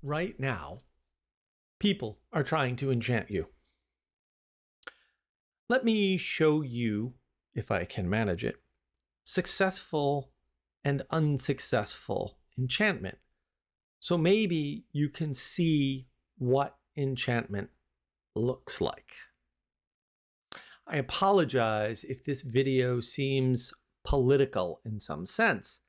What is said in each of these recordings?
right now, people are trying to enchant you. Let me show you, if I can manage it, successful and unsuccessful enchantment. So maybe you can see what enchantment looks like. I apologize if this video seems political in some sense.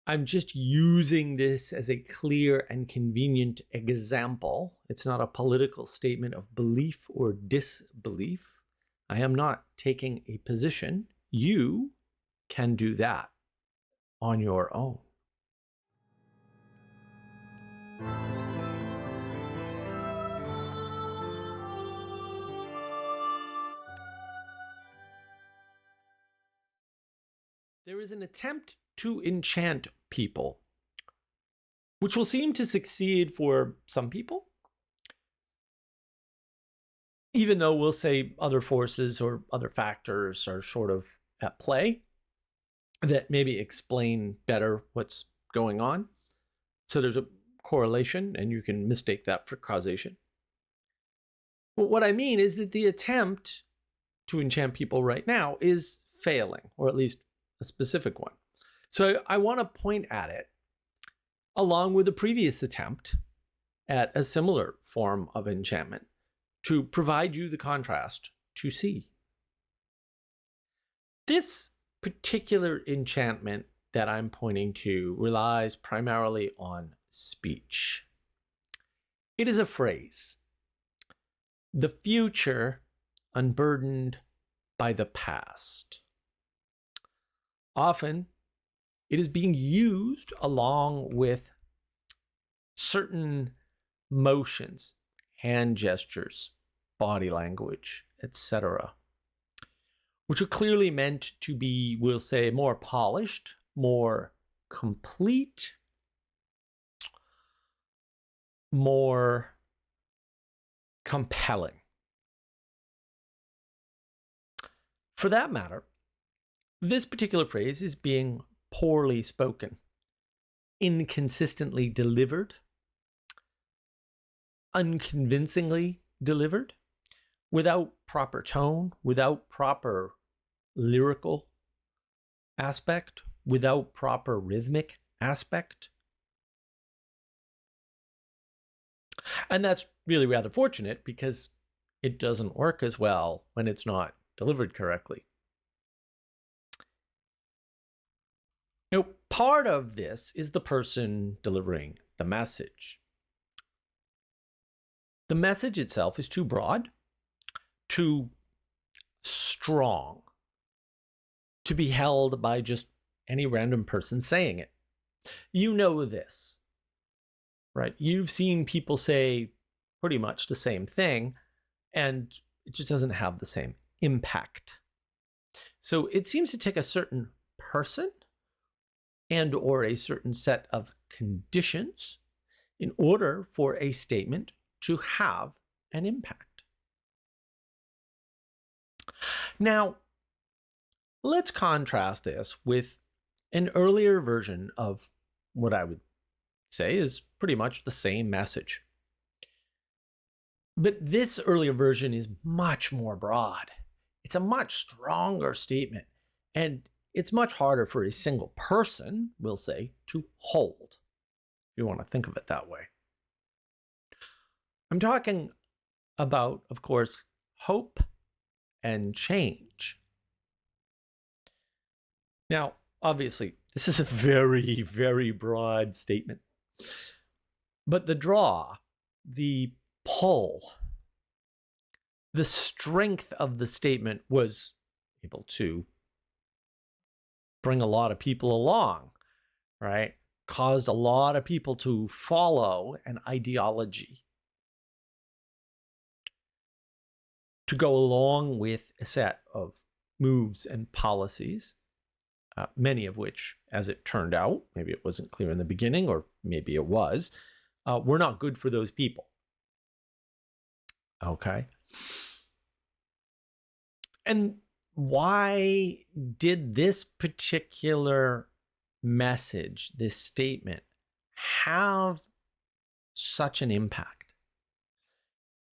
I'm just using this as a clear and convenient example. It's not a political statement of belief or disbelief. I am not taking a position. You can do that on your own. There is an attempt to enchant people, which will seem to succeed for some people, even though we'll say other forces or other factors are sort of at play that maybe explain better what's going on. So there's a correlation, and you can mistake that for causation. But what I mean is that the attempt to enchant people right now is failing, or at least a specific one. So I want to point at it along with the previous attempt at a similar form of enchantment to provide you the contrast to see. This particular enchantment that I'm pointing to relies primarily on speech. It is a phrase, the future unburdened by the past. Often, it is being used along with certain motions, hand gestures, body language, etc., which are clearly meant to be, we'll say, more polished, more complete, more compelling. For that matter, this particular phrase is being poorly spoken, inconsistently delivered, unconvincingly delivered, without proper tone, without proper lyrical aspect, without proper rhythmic aspect. And that's really rather fortunate because it doesn't work as well when it's not delivered correctly. Now, part of this is the person delivering the message. The message itself is too broad, too strong to be held by just any random person saying it. You know this, right? You've seen people say pretty much the same thing, and it just doesn't have the same impact. So it seems to take a certain person and or a certain set of conditions in order for a statement to have an impact. Now, let's contrast this with an earlier version of what I would say is pretty much the same message. But this earlier version is much more broad. It's a much stronger statement, and it's much harder for a single person, we'll say, to hold, if you want to think of it that way. I'm talking about, of course, hope and change. Now, obviously, this is a very, very broad statement. But the draw, the pull, the strength of the statement was able to bring a lot of people along, right? Caused a lot of people to follow an ideology, to go along with a set of moves and policies, many of which, as it turned out, maybe it wasn't clear in the beginning, or maybe it was, were not good for those people. Okay. And why did this particular message, this statement, have such an impact?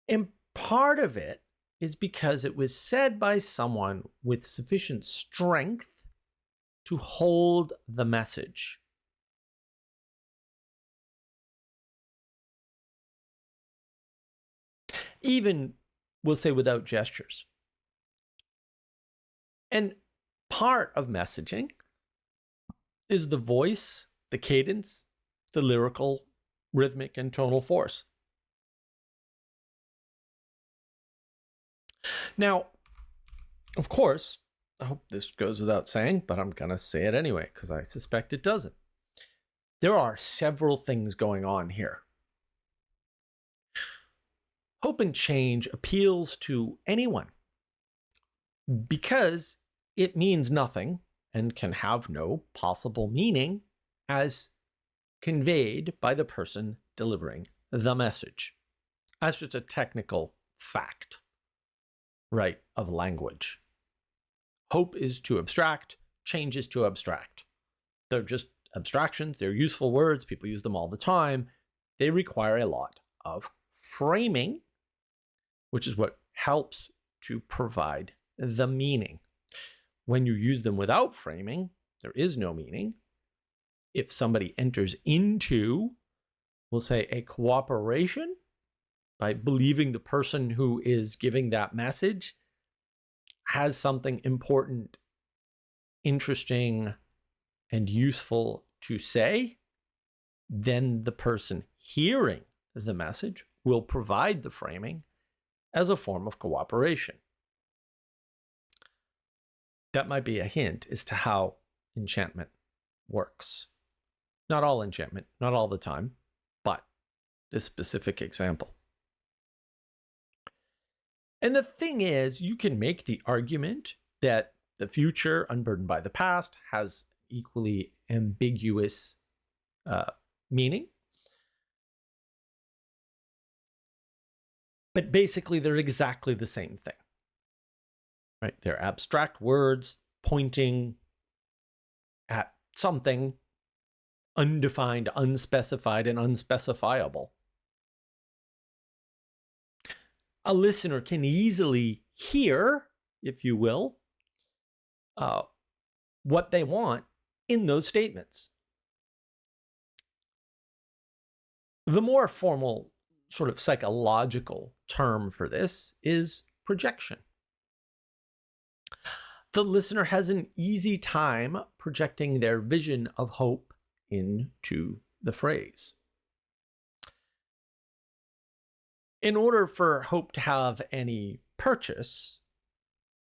And part of it is because it was said by someone with sufficient strength to hold the message. Even, we'll say, without gestures. And part of messaging is the voice, the cadence, the lyrical, rhythmic, and tonal force. Now, of course, I hope this goes without saying, but I'm going to say it anyway because I suspect it doesn't. There are several things going on here. Hope and change appeals to anyone because it means nothing and can have no possible meaning as conveyed by the person delivering the message. That's just a technical fact, right, of language. Hope is too abstract, change is too abstract. They're just abstractions, they're useful words, people use them all the time. They require a lot of framing, which is what helps to provide the meaning. When you use them without framing, there is no meaning. If somebody enters into, we'll say, a cooperation by believing the person who is giving that message has something important, interesting, and useful to say, then the person hearing the message will provide the framing as a form of cooperation. That might be a hint as to how enchantment works. Not all enchantment, not all the time, but this specific example. And the thing is, you can make the argument that the future, unburdened by the past, has equally ambiguous meaning. But basically, they're exactly the same thing. Right? They're abstract words pointing at something undefined, unspecified, and unspecifiable. A listener can easily hear, if you will, what they want in those statements. The more formal, sort of psychological term for this is projection. The listener has an easy time projecting their vision of hope into the phrase. In order for hope to have any purchase,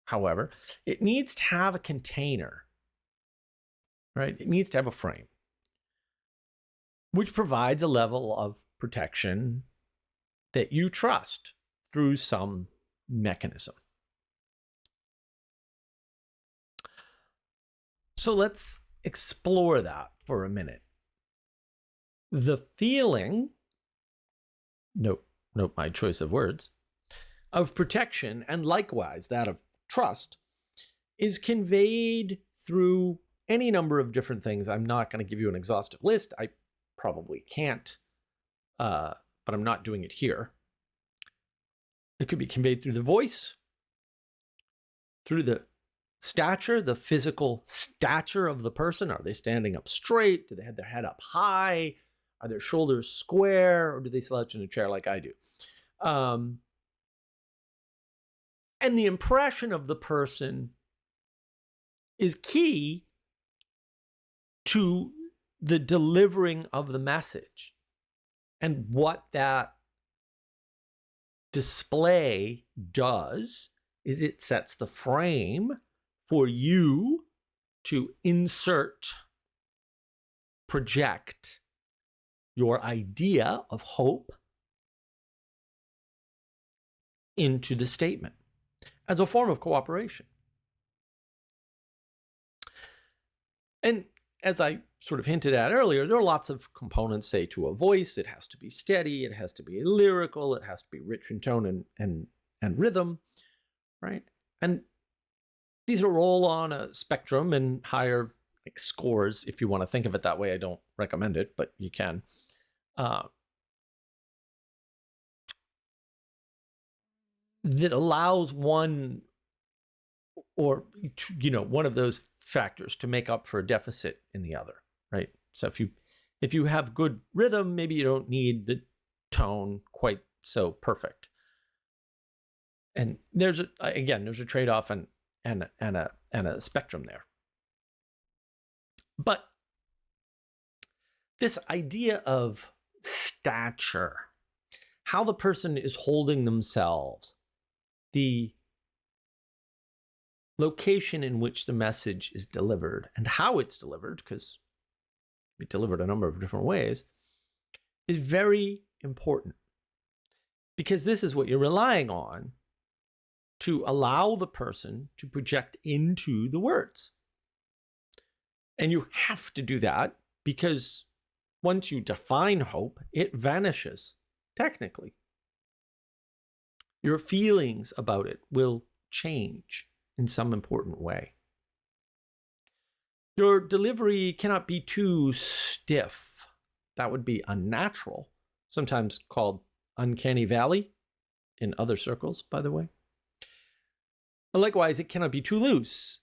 however, it needs to have a container, right? It needs to have a frame, which provides a level of protection that you trust through some mechanism. So let's explore that for a minute. The feeling, note my choice of words, of protection, and likewise that of trust, is conveyed through any number of different things. I'm not going to give you an exhaustive list. I probably can't, but I'm not doing it here. It could be conveyed through the voice, through the stature, the physical stature of the person. Are they standing up straight? Do they have their head up high? Are their shoulders square? Or do they slouch in a chair like I do? And the impression of the person is key to the delivering of the message. And what that display does is it sets the frame for you to insert, project your idea of hope into the statement as a form of cooperation. And as I sort of hinted at earlier, there are lots of components, say, to a voice. It has to be steady, it has to be lyrical, it has to be rich in tone and rhythm, right? And these are all on a spectrum and higher scores, if you want to think of it that way. I don't recommend it, but you can. that allows one or one of those factors to make up for a deficit in the other, right? So if you have good rhythm, maybe you don't need the tone quite so perfect. And there's a trade-off and a spectrum there. But this idea of stature, how the person is holding themselves, the location in which the message is delivered, and how it's delivered, because it's delivered a number of different ways, is very important. Because this is what you're relying on to allow the person to project into the words. And you have to do that because once you define hope, it vanishes, technically. Your feelings about it will change in some important way. Your delivery cannot be too stiff. That would be unnatural, sometimes called uncanny valley in other circles, by the way. And likewise, it cannot be too loose,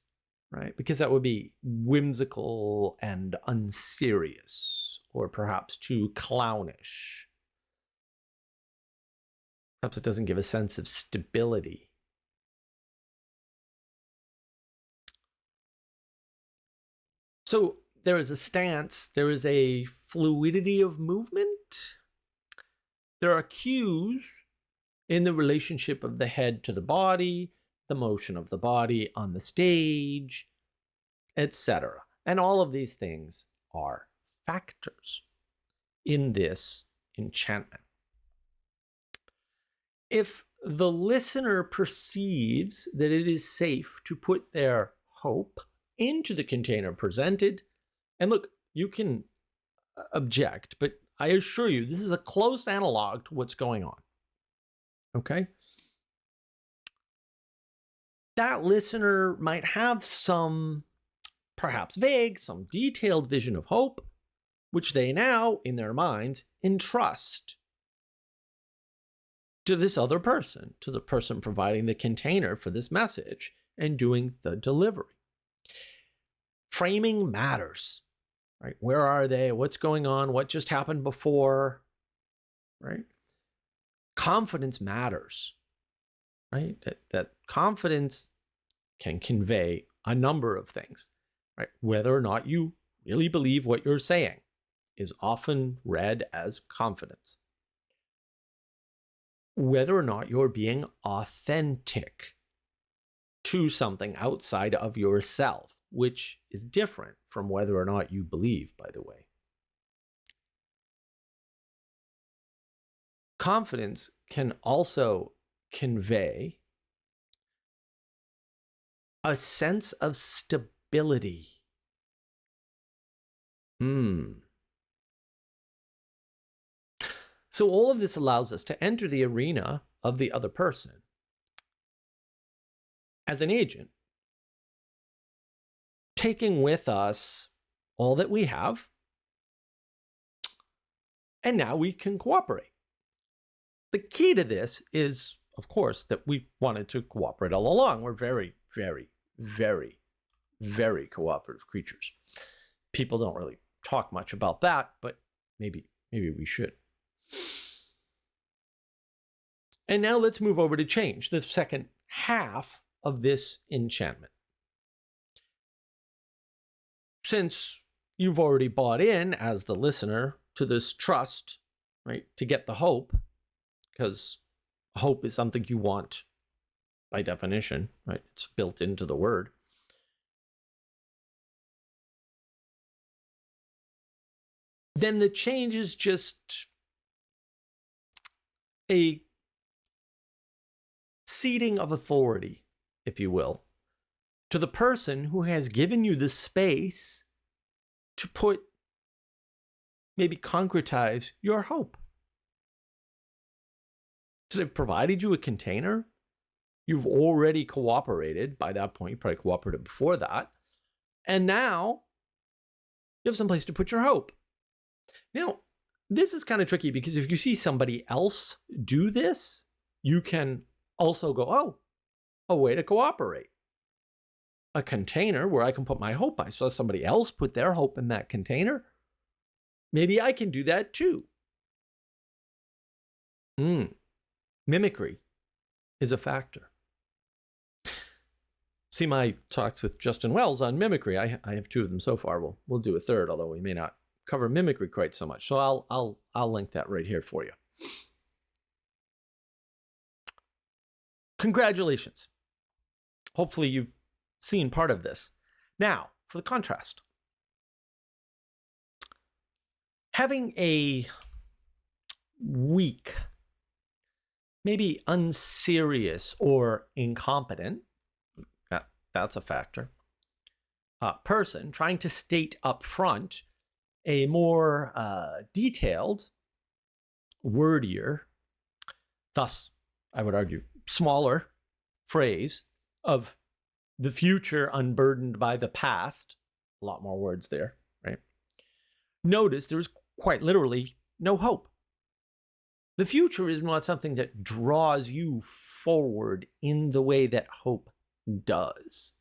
right? Because that would be whimsical and unserious, or perhaps too clownish. Perhaps it doesn't give a sense of stability. So there is a stance, there is a fluidity of movement. There are cues in the relationship of the head to the body, the motion of the body on the stage, etc. And all of these things are factors in this enchantment. If the listener perceives that it is safe to put their hope into the container presented, and look, you can object, but I assure you, this is a close analog to what's going on. Okay? That listener might have some, perhaps vague, some detailed vision of hope, which they now, in their minds, entrust to this other person, to the person providing the container for this message and doing the delivery. Framing matters, right? Where are they? What's going on? What just happened before, right? Confidence matters, right? That confidence can convey a number of things, right? Whether or not you really believe what you're saying is often read as confidence. Whether or not you're being authentic to something outside of yourself, which is different from whether or not you believe, by the way. Confidence can also convey a sense of stability. So all of this allows us to enter the arena of the other person as an agent, taking with us all that we have, and now we can cooperate. The key to this is, of course, that we wanted to cooperate all along. We're very, very, very, very cooperative creatures. People don't really talk much about that, but maybe we should. And now let's move over to change, the second half of this enchantment. Since you've already bought in as the listener to this trust, right, to get the hope, because hope is something you want by definition, right? It's built into the word. Then the change is just a ceding of authority, if you will, to the person who has given you the space to put, maybe concretize your hope. So they've provided you a container. You've already cooperated. By that point, you probably cooperated before that. And now you have someplace to put your hope. Now, this is kind of tricky because if you see somebody else do this, you can also go, oh, a way to cooperate. A container where I can put my hope. I saw somebody else put their hope in that container. Maybe I can do that too. Mimicry is a factor. See my talks with Justin Wells on mimicry. I have 2 of them so far. We'll do a third, although we may not cover mimicry quite so much. So I'll link that right here for you. Congratulations. Hopefully you've seen part of this. Now, for the contrast. Having a weak, maybe unserious or incompetent, that's a factor, person trying to state up front a more detailed, wordier, thus, I would argue, smaller phrase of the future unburdened by the past. A lot more words there, right? Notice there's quite literally no hope. The future is not something that draws you forward in the way that hope does.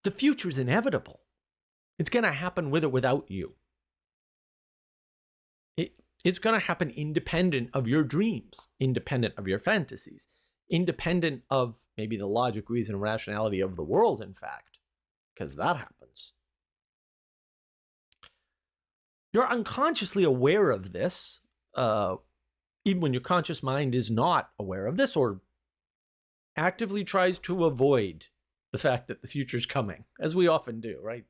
The future is inevitable. It's going to happen with or without you. It's going to happen independent of your dreams, independent of your fantasies, independent of maybe the logic, reason, and rationality of the world, in fact, because that happens. You're unconsciously aware of this, even when your conscious mind is not aware of this or actively tries to avoid the fact that the future's coming, as we often do, right?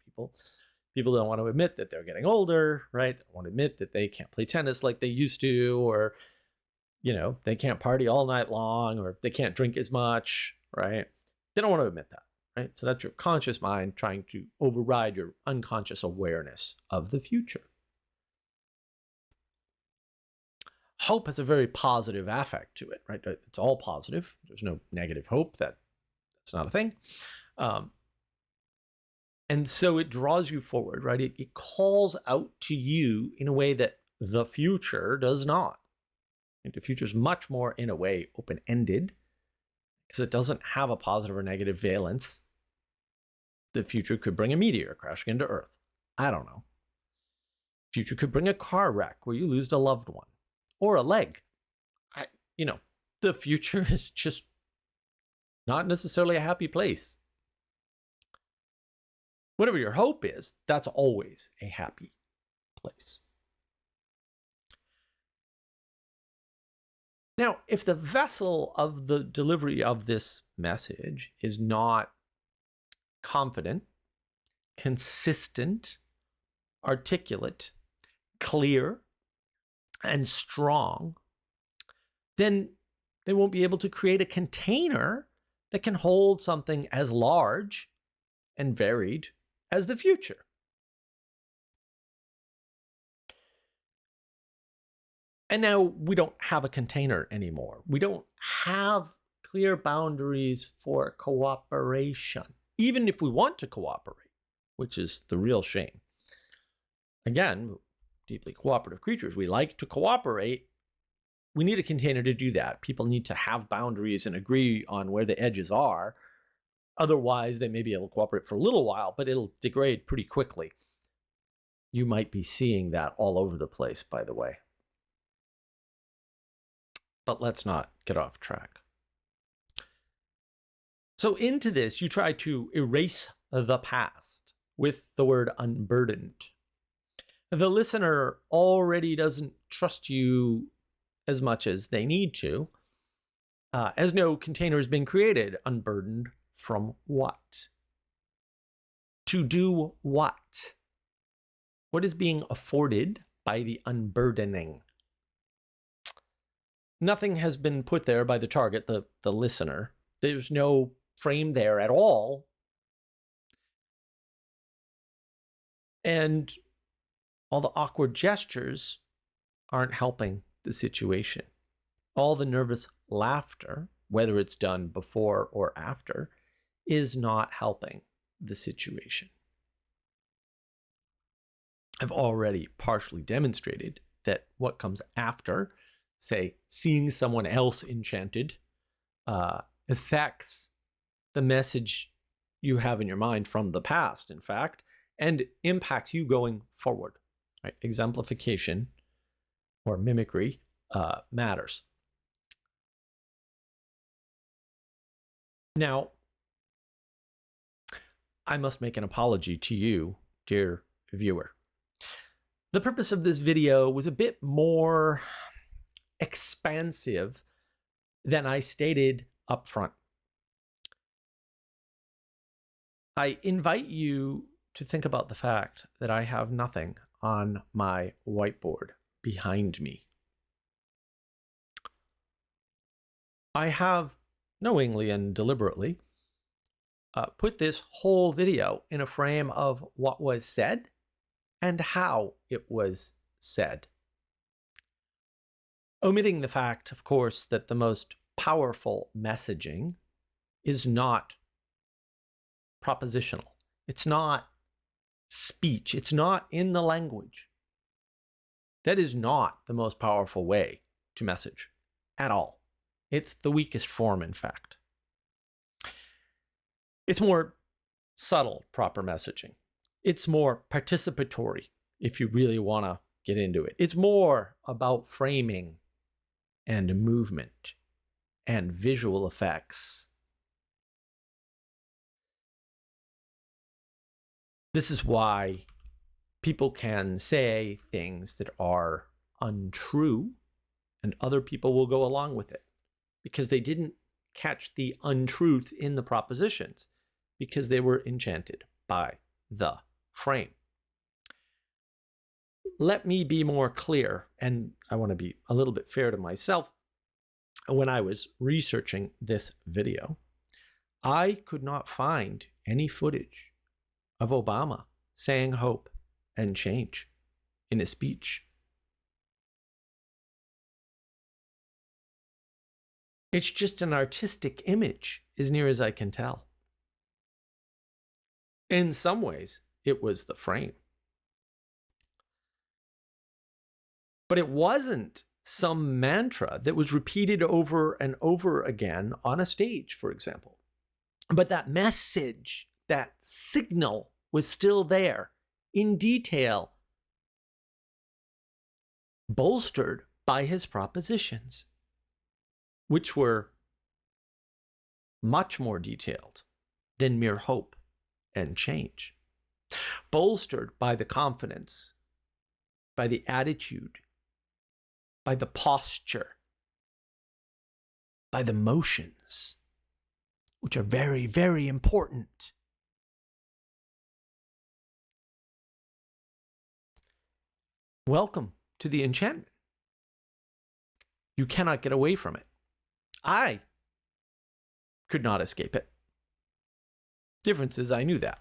People don't want to admit that they're getting older, right? They don't want to admit that they can't play tennis like they used to, or, they can't party all night long, or they can't drink as much, right? They don't want to admit that, right? So that's your conscious mind trying to override your unconscious awareness of the future. Hope has a very positive affect to it, right? It's all positive. There's no negative hope. That's not a thing. And so it draws you forward, right? It calls out to you in a way that the future does not. The future is much more, in a way, open-ended because it doesn't have a positive or negative valence. The future could bring a meteor crashing into Earth. I don't know. The future could bring a car wreck where you lose a loved one or a leg. The future is just not necessarily a happy place. Whatever your hope is, that's always a happy place. Now, if the vessel of the delivery of this message is not confident, consistent, articulate, clear, and strong, then they won't be able to create a container that can hold something as large and varied as the future. And now we don't have a container anymore. We don't have clear boundaries for cooperation, even if we want to cooperate, which is the real shame. Again, deeply cooperative creatures, we like to cooperate. We need a container to do that. People need to have boundaries and agree on where the edges are. Otherwise, they may be able to cooperate for a little while, but it'll degrade pretty quickly. You might be seeing that all over the place, by the way. But let's not get off track. So into this, you try to erase the past with the word unburdened. The listener already doesn't trust you as much as they need to, as no container has been created. Unburdened from what? To do what? What is being afforded by the unburdening? Nothing has been put there by the target, the listener. There's no frame there at all. And all the awkward gestures aren't helping the situation. All the nervous laughter, whether it's done before or after, is not helping the situation. I've already partially demonstrated that what comes after, say, seeing someone else enchanted, affects the message you have in your mind from the past, in fact, and impacts you going forward. Right? Exemplification or mimicry matters. Now, I must make an apology to you, dear viewer. The purpose of this video was a bit more expansive than I stated up front. I invite you to think about the fact that I have nothing on my whiteboard behind me. I have knowingly and deliberately put this whole video in a frame of what was said and how it was said. Omitting the fact, of course, that the most powerful messaging is not propositional. It's not speech. It's not in the language. That is not the most powerful way to message at all. It's the weakest form, in fact. It's more subtle, proper messaging. It's more participatory, if you really want to get into it. It's more about framing and movement and visual effects. This is why people can say things that are untrue and other people will go along with it because they didn't catch the untruth in the propositions because they were enchanted by the frame. Let me be more clear, and I want to be a little bit fair to myself. When I was researching this video, I could not find any footage of Obama saying hope and change in a speech. It's just an artistic image, as near as I can tell. In some ways, it was the frame. But it wasn't some mantra that was repeated over and over again on a stage, for example. But that message, that signal was still there in detail, bolstered by his propositions, which were much more detailed than mere hope and change, bolstered by the confidence, by the attitude, by the posture, by the motions, which are very, very important. Welcome to the enchantment. You cannot get away from it. I could not escape it. Difference is, I knew that.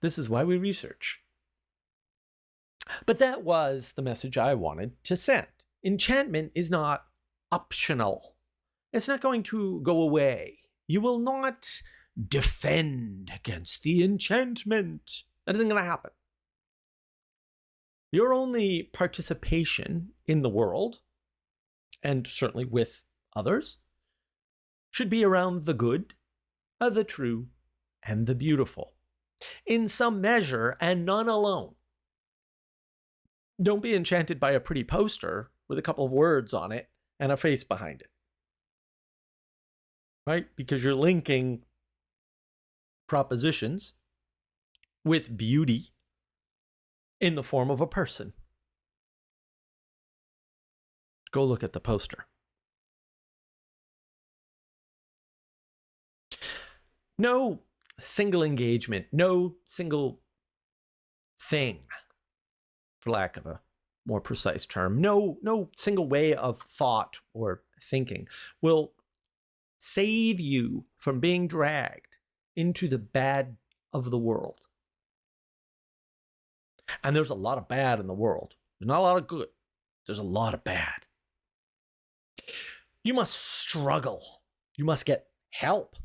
This is why we research. But that was the message I wanted to send. Enchantment is not optional. It's not going to go away. You will not defend against the enchantment. That isn't going to happen. Your only participation in the world, and certainly with others, should be around the good, the true, and the beautiful, in some measure and none alone. Don't be enchanted by a pretty poster with a couple of words on it and a face behind it. Right? Because you're linking propositions with beauty in the form of a person. Go look at the poster. No single engagement, no single thing, for lack of a more precise term, no single way of thought or thinking will save you from being dragged into the bad of the world. And there's a lot of bad in the world. There's not a lot of good. There's a lot of bad. You must struggle. You must get help.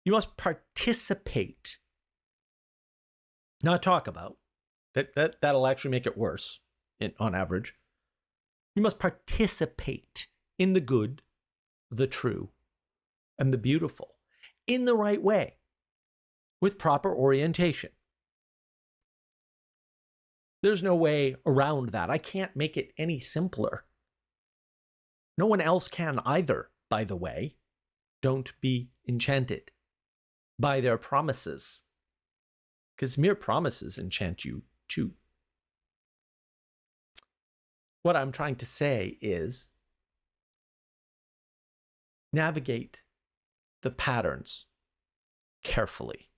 You must participate. Not talk about. That'll actually make it worse. on average. You must participate in the good, the true, and the beautiful in the right way with proper orientation. There's no way around that. I can't make it any simpler. No one else can either, by the way. Don't be enchanted by their promises, because mere promises enchant you too. What I'm trying to say is navigate the patterns carefully.